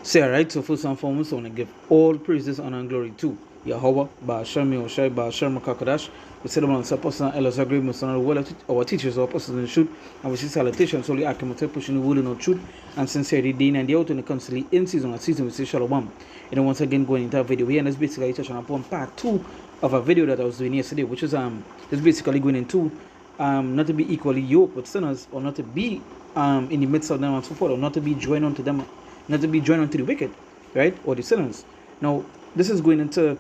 Say alright, so first and foremost, I want to give all praises, honor, and glory to Yahweh, Ba'ashem, Yoshai, Ba'ashem, Makakadash. We say the man, Apostle, Elos, Agri, Musan, our teachers, our apostles in the truth, and we see salutations, solely accumulated, pushing the will and truth, and sincerity, day and the out, and constantly in season and season, we say Shalom. You know, once again, going into that video here, and that's basically touching upon part 2 of a video that I was doing yesterday, which is just basically going into not to be equally yoked with sinners, or not to be in the midst of them and so forth, or not to be joined unto them, not to be joined unto the wicked, right, or the sinners. Now, this is going into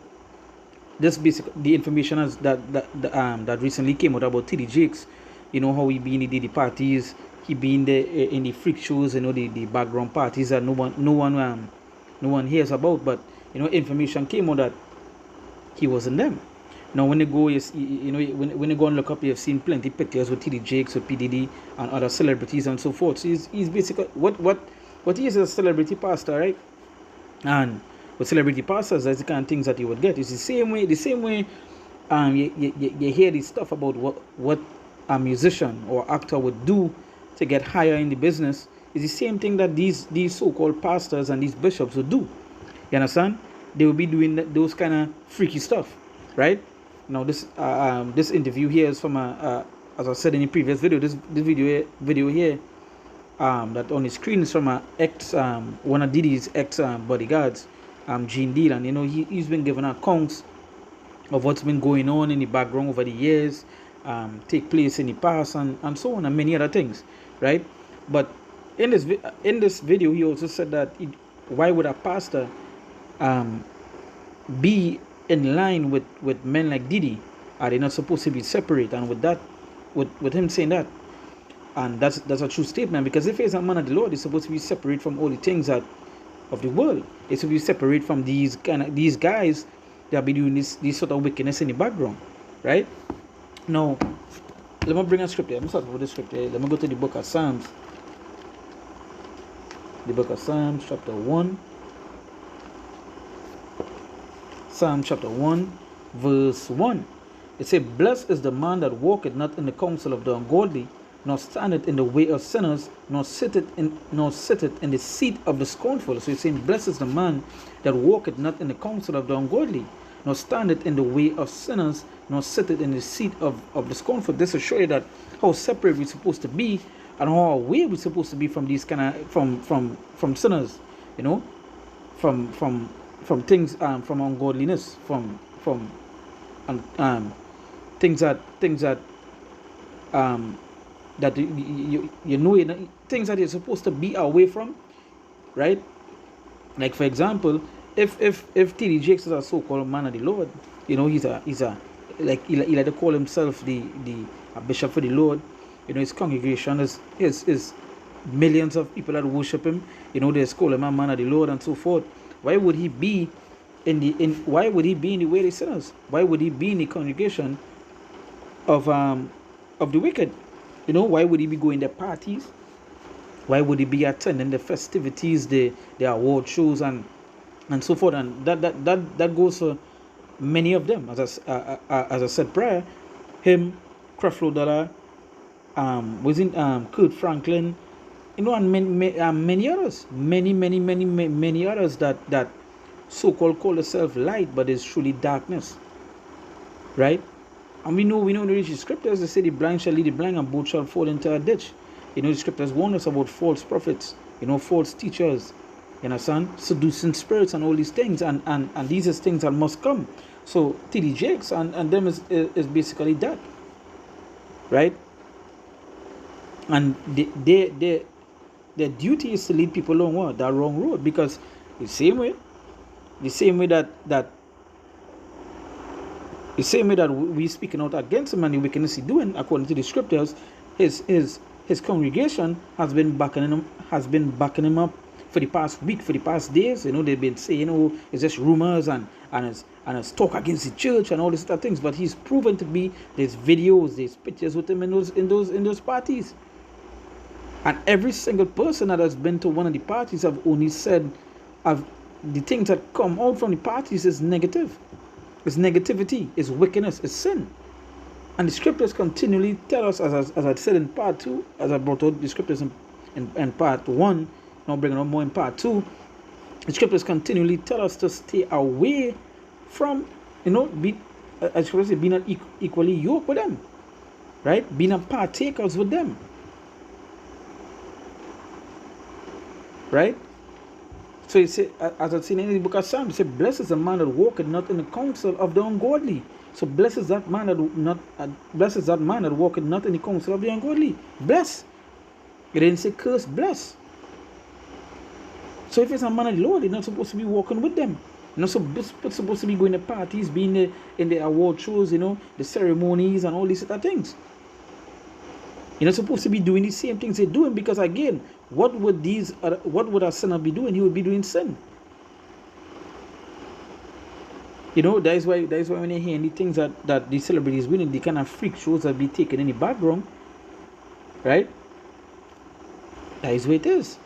this basic the information as that recently came out about TD Jakes. You know how he been in the parties, he been there in the freak shows, you know, the background parties that no one hears about, but you know, information came out that he was in them. Now, when you go, you know, when you go and look up, you have seen plenty pictures with TD Jakes, with PDD, and other celebrities and so forth. So he's basically what he is a celebrity pastor, right? And with celebrity pastors, that's the kind of things that you would get. It's the same way you hear this stuff about what a musician or actor would do to get higher in the business. It's the same thing that these so-called pastors and these bishops would do. You understand? They will be doing those kind of freaky stuff, right? Now this interview here is from as I said in the previous video, this video here that on the screen is from one of Diddy's ex bodyguards, Gene Deal, and you know he's been given accounts of what's been going on in the background over the years, take place in the past, and so on, and many other things, right? But in this video, he also said that why would a pastor be in line with men like Diddy? Are they not supposed to be separate? And with him saying that, and that's a true statement, because if he's a man of the Lord, he's supposed to be separate from all the things that of the world. It's to be separate from these guys that be doing this sort of wickedness in the background, right? Now, let me bring a script here. Let me start with the script here. Let me go to the book of Psalms. The book of Psalms, chapter 1. Psalm chapter 1, verse 1. It says, "Blessed is the man that walketh not in the counsel of the ungodly, nor standeth in the way of sinners, nor sitteth in the seat of the scornful." So he's saying, blessed is the man that walketh not in the counsel of the ungodly, nor standeth in the way of sinners, nor sitteth in the seat of the scornful. This will show you that how separate we're supposed to be, and how away we're supposed to be from these kind of from sinners, you know, from things, from ungodliness, from things that that you know, things that you're supposed to be away from, right? Like, for example, if TD Jakes is a so-called man of the Lord, you know, he's a like he like to call himself a bishop for the Lord. You know, his congregation is millions of people that worship him. You know, they call him a man of the Lord and so forth. Why would he be in the way of sinners? Why would he be in the congregation of the wicked? You know, why would he be going to parties? Why would he be attending the festivities, the award shows, and so forth? And that goes for many of them. As I said prior, him, Creflo Dollar, Kurt Franklin, you know, and many others, many others that so-called call themselves light, but is truly darkness, right? And we know in the scriptures, they say the blind shall lead the blind, and both shall fall into a ditch. You know, the scriptures warn us about false prophets, you know, false teachers, you understand, seducing spirits and all these things, and these are things that must come. So TD Jakes and them is basically that, right? And their duty is to lead people along that wrong road, because the same way that we speaking out against him and the wickedness he's doing, according to the scriptures, his congregation has been backing him up for the past week, for the past days. You know, they've been saying, you know, it's just rumors and it's talk against the church and all these other things. But he's proven to be. There's videos, there's pictures with him in those parties. And every single person that has been to one of the parties have only said, the things that come out from the parties is negative. It's negativity, it's wickedness, it's sin. And the scriptures continually tell us, as I said in part 2, as I brought out the scriptures in part 1, now bringing up more in part 2, The scriptures continually tell us to stay away from, as scriptures say, be not equally yoked with them, right? Be not partakers with them, right? So it say, as I've seen in the book of Psalms, it says, "Blessed is the man that walketh not in the counsel of the ungodly." So blessed is that man that walketh not in the counsel of the ungodly. Bless. It didn't say curse. Bless. So if it's a man of the Lord, you're not supposed to be walking with them. You're not supposed to be going to parties, being in the award shows, the ceremonies and all these other things. You're not supposed to be doing the same things they're doing, because again, what would a sinner be doing? He would be doing sin. That is why when you hear any things that these celebrities winning, the kind of freak shows that be taken in the background, right? That is where it is.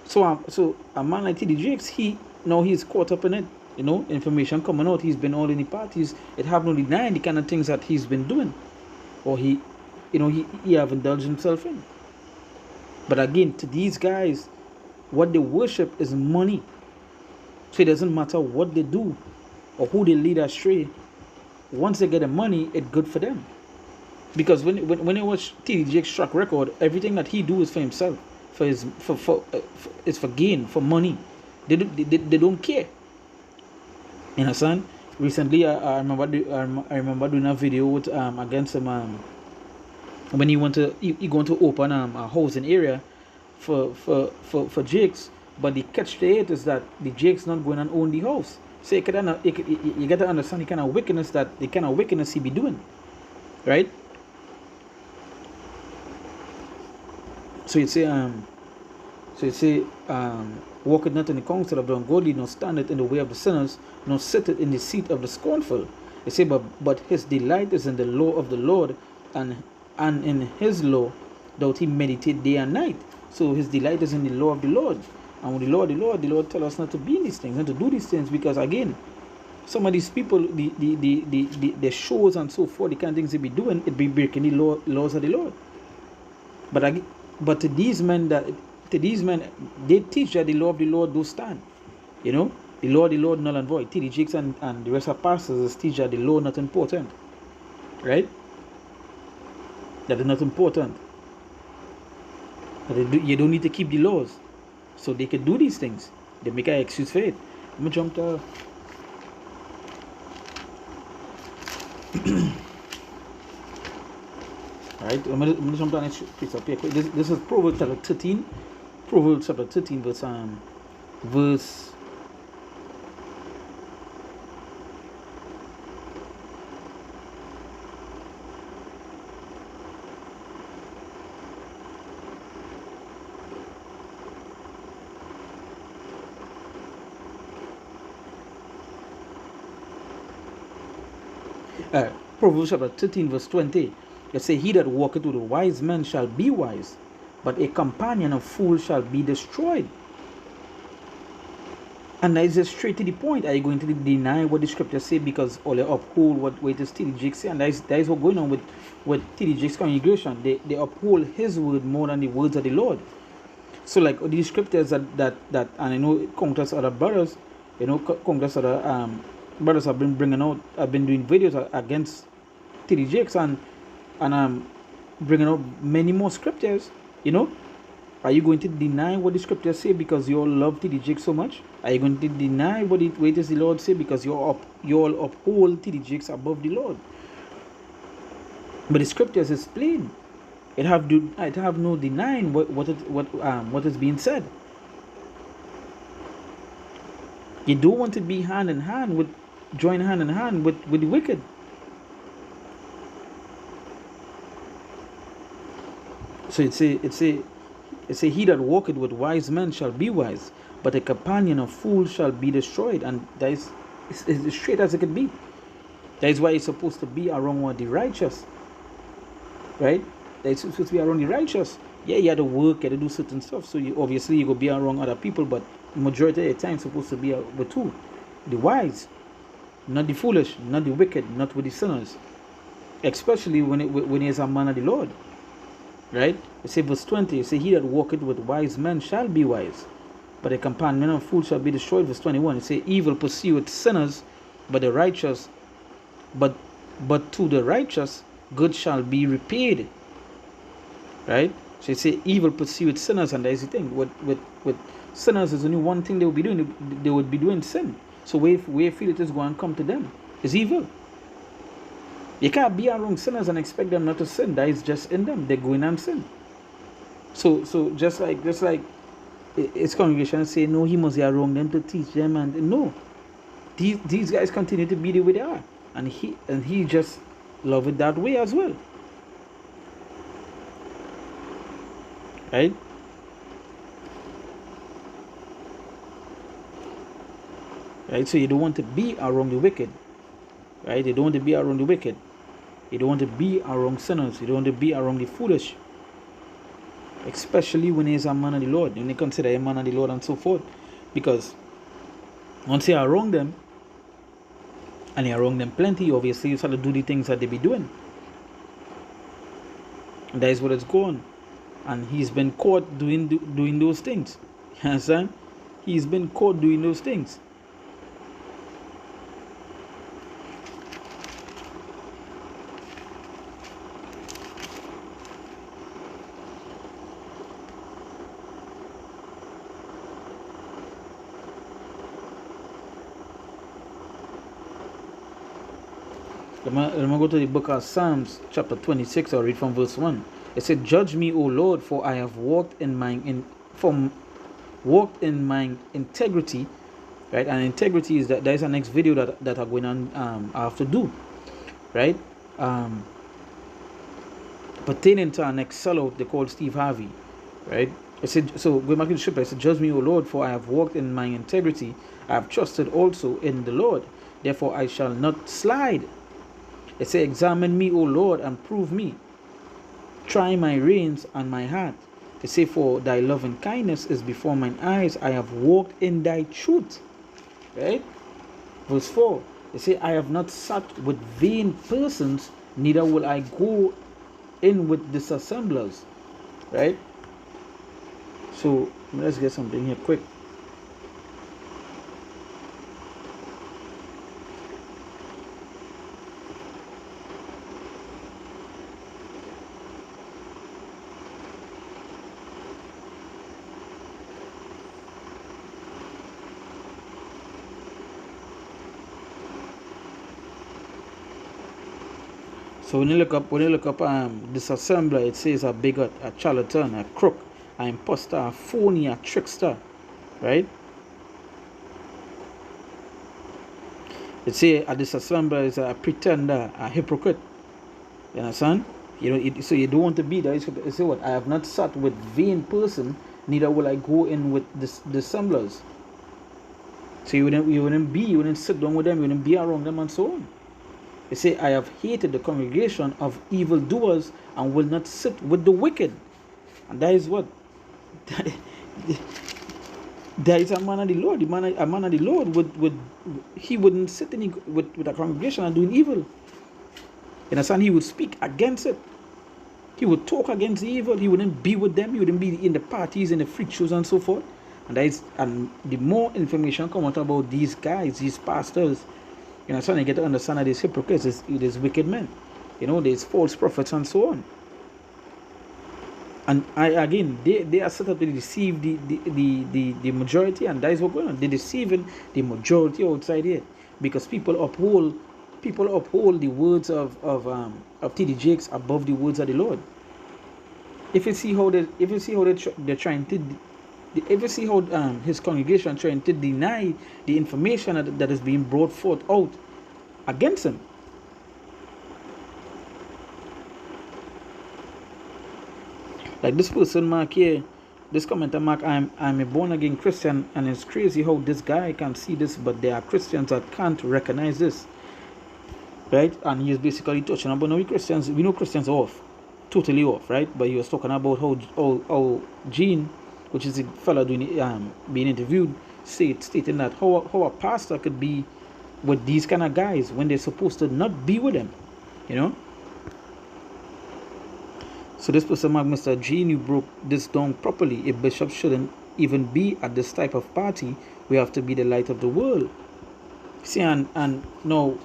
So a man like T.D. Jakes, he's caught up in it. Information coming out. He's been all in the parties. It have no denying the kind of things that he's been doing, or he have indulged himself in. But again, to these guys, what they worship is money. So it doesn't matter what they do or who they lead astray. Once they get the money, it's good for them. Because when you watch T.D. Jakes' track record, everything that he do is for himself, it's for gain, for money. They don't care. You understand? Recently, I remember doing a video with against him when he going to open a housing area for Jakes, but the catch to it is that the Jakes not going and own the house. So you got to understand the kind of wickedness he be doing, right? So you say walketh not in the counsel of the ungodly, nor standeth in the way of the sinners, nor sitteth in the seat of the scornful. It say, but his delight is in the law of the Lord, and in his law doth he meditate day and night. So his delight is in the law of the Lord. And with the Lord tell us not to be in these things, not to do these things, because again, some of these people, the shows and so forth, the kind of things they be doing, it be breaking the laws of the Lord. But to these men, they teach that the law of the Lord do stand. The law of the Lord null and void. T.D. Jakes and the rest of pastors teach that the law not important, right? That is not important. You don't need to keep the laws, so they can do these things. They make an excuse for it. I'm gonna jump to. Alright, I'm gonna jump down next piece up here. This is Proverbs chapter 13. Proverbs chapter 13, verse. Proverbs chapter 13, verse 20. It says, "He that walketh with a wise man shall be wise, but a companion of fools shall be destroyed." And that is just straight to the point. Are you going to deny what the scriptures say because all you uphold what it is T.D. Jakes say? And that is what's going on with T.D. Jakes' congregation. They uphold his word more than the words of the Lord. So like these scriptures that and I know countless other brothers, countless other brothers have been doing videos against T.D. Jakes and bringing out many more scriptures. Are you going to deny what the scriptures say because you all love T.D. Jakes so much? Are you going to deny what does the Lord say because you all uphold T.D. Jakes above the Lord? But the scriptures is plain. It have no denying what is being said. You don't want to be join hand in hand with the wicked. So it say he that walketh with wise men shall be wise, but a companion of fools shall be destroyed. And that is as straight as it could be. That is why it's supposed to be around the righteous, right? It's supposed to be around the righteous. Yeah, you have to work, you have to do certain stuff. So you go be around other people, but majority of the time it's supposed to be with who? The wise, not the foolish, not the wicked, not with the sinners. Especially when he is a man of the Lord. Right? It says verse 20, it says, "He that walketh with wise men shall be wise." but the companion of fools shall be destroyed. Verse 21. It says, evil pursueth sinners, but the righteous, but to the righteous good shall be repaid. Right? So it say evil pursueth sinners, and that's the thing. With sinners is only one thing they would be doing. They would be doing sin. So we feel it is going to come to them. It's evil. You can't be around sinners and expect them not to sin. That is just in them. They're going and sin. So just like its congregation say, no, he must be around them to teach them, and no. These guys continue to be the way they are. And he just love it that way as well. Right? Right? So you don't want to be around the wicked. Right? You don't want to be around the wicked. You don't want to be around sinners. You don't want to be around the foolish. Especially when he's a man of the Lord. When they consider a man of the Lord and so forth. Because once you are around them, and you're around them plenty, obviously you start to do the things that they be doing. And that is what it's going. And he's been caught doing those things. You understand? He's been caught doing those things. Let me go to the book of Psalms, chapter 26. I'll read from verse 1. It said, judge me, O Lord, for I have walked in my integrity. Right? And integrity is that there is a next video that I'm going on I have to do. Right? Pertaining to our next sellout, they call Steve Harvey. Right? It said, so going back to the scripture, it said, judge me, O Lord, for I have walked in my integrity. I have trusted also in the Lord. Therefore I shall not slide. It says, examine me, O Lord, and prove me. Try my reins and my heart. It says, for thy loving kindness is before mine eyes. I have walked in thy truth. Right? Verse 4. It says, I have not sat with vain persons, neither will I go in with disassemblers. Right? So let's get something here quick. So when you look up disassembler, it says a bigot, a charlatan, a crook, an imposter, a phony, a trickster, right? It says a disassembler is a pretender, a hypocrite. You understand? So you don't want to be there. You say what? I have not sat with vain person, neither will I go in with dissemblers. So you wouldn't sit down with them, you wouldn't be around them, and so on. They say, I have hated the congregation of evildoers and will not sit with the wicked. And that is what? There is a man of the Lord. A man of the Lord he wouldn't sit with a congregation and doing evil. You understand? He would speak against it. He would talk against the evil. He wouldn't be with them. He wouldn't be in the parties, in the freak shows and so forth. And the more information come out about these guys, these pastors, you know, so you get to understand that these hypocrites, these wicked men, there's false prophets and so on. And they are set up to deceive the majority, and that is what's going on. They're deceiving the majority outside here, because people uphold the words of T.D. Jakes above the words of the Lord. If you see how they're trying to. If you see how his congregation trying to deny the information that is being brought forth out against him. Like this person mark here, this commenter mark, I'm a born again Christian, and it's crazy how this guy can see this, but there are Christians that can't recognize this. Right? And he is basically touching about, we know Christians are off. Totally off, right? But he was talking about how Gene, which is the fellow being interviewed, stating that how a pastor could be with these kind of guys when they're supposed to not be with them, So this person, Mr. Gene, you broke this down properly. A bishop shouldn't even be at this type of party, we have to be the light of the world. See, and no,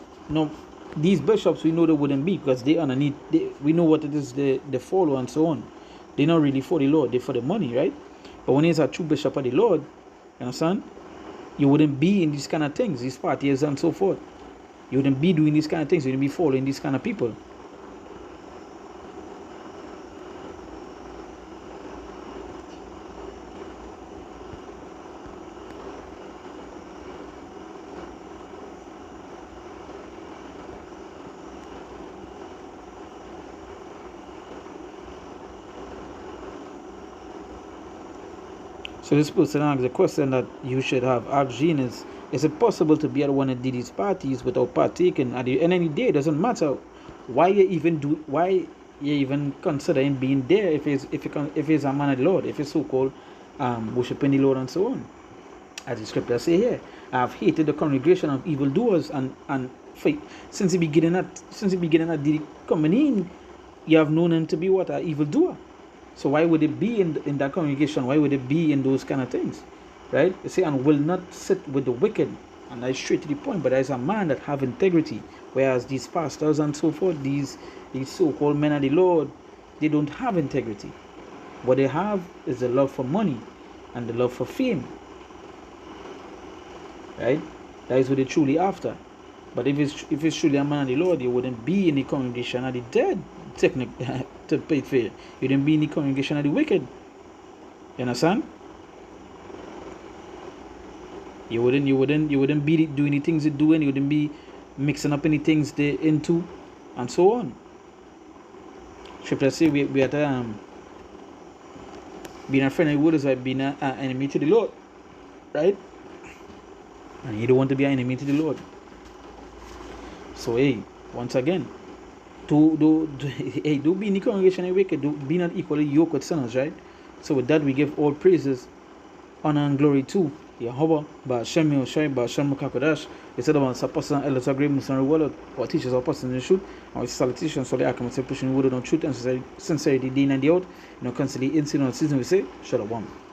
these bishops, we know they wouldn't be, because they underneath, we know what it is they follow and so on. They're not really for the Lord, they're for the money, right? But when it's a true bishop of the Lord, you understand, you wouldn't be in these kind of things, these parties and so forth. You wouldn't be doing these kind of things, you wouldn't be following these kind of people. So this person asks a question that you should have asked Jean is it possible to be at one of these parties without partaking at the end of the day? It doesn't matter why you even considering being there if it's a man of the Lord, if it's so-called worshiping the Lord and so on. As the scripture say here, I have hated the congregation of evildoers and since the beginning of the coming in, you have known him to be what? An evildoer. So why would it be in that congregation? Why would it be in those kind of things? Right? You see, and will not sit with the wicked. And that's straight to the point. But there's a man that have integrity. Whereas these pastors and so forth, these so-called men of the Lord, they don't have integrity. What they have is the love for money and the love for fame. Right? That is what they're truly after. But if it's truly a man of the Lord, you wouldn't be in the congregation of the dead. To pay fair, you wouldn't be in the congregation of the wicked. You understand? You wouldn't be doing the things they're doing. You wouldn't be mixing up any things they're into, and so on. Scripture say we are being a friend of the world is like being an enemy to the Lord, right? And you don't want to be an enemy to the Lord. So hey, once again, don't be in the congregation of the wicked. Be not equally yoked with sinners, right? So with that, we give all praises, honor and glory to Yahweh, Ba'ashem Yoshai, Ba'ashem Makakodash. He said about Apostle and elders agreed with the word, our teachers are apostles in the truth, our salutations, so they are coming to pushing the word on truth and sincerity, day in and day out. Constantly in season and season, we say, Shalom.